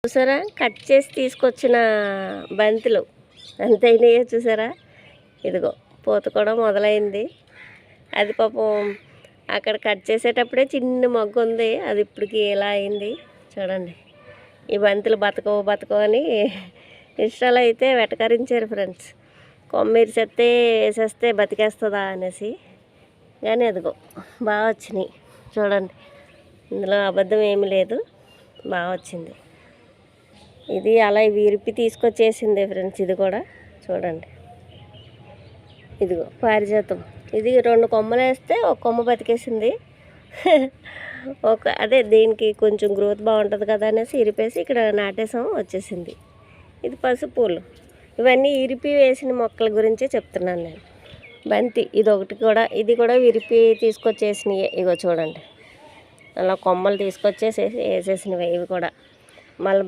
చూసారా, కట్ చేసి తీసుకొచ్చిన బంతులు ఎంత అయినాయో చూసారా. ఇదిగో పూత కూడా మొదలైంది. అది పాపం అక్కడ కట్ చేసేటప్పుడే చిన్న మొగ్గు ఉంది, అది ఇప్పటికి ఇలా అయింది చూడండి. ఈ బంతులు బతకవు అని ఇన్స్టాలో అయితే వెటకరించారు ఫ్రెండ్స్. కొమ్మిరి చెత్తే వేసేస్తే బతికేస్తుందా అనేసి. కానీ అదిగో బాగా వచ్చినాయి చూడండి. ఇందులో అబద్ధం ఏమీ లేదు, బాగా వచ్చింది. ఇది అలా విరిపి తీసుకొచ్చేసింది ఫ్రెండ్స్. ఇది కూడా చూడండి. ఇదిగో పారిజాతం, ఇది 2 కొమ్మలు వేస్తే ఒక కొమ్మ బతికేసింది. అదే దీనికి కొంచెం గ్రోత్ బాగుంటుంది కదా అనేసి ఇరిపేసి ఇక్కడ నాటేసాం, వచ్చేసింది. ఇది పసుపూలు. ఇవన్నీ ఇరిపి వేసిన మొక్కల గురించే చెప్తున్నాను నేను. బంతి ఇది కూడా విరిపి తీసుకొచ్చేసినవి. ఇగో చూడండి, అలా కొమ్మలు తీసుకొచ్చేసి వేసేసినవి. ఇవి కూడా మళ్ళీ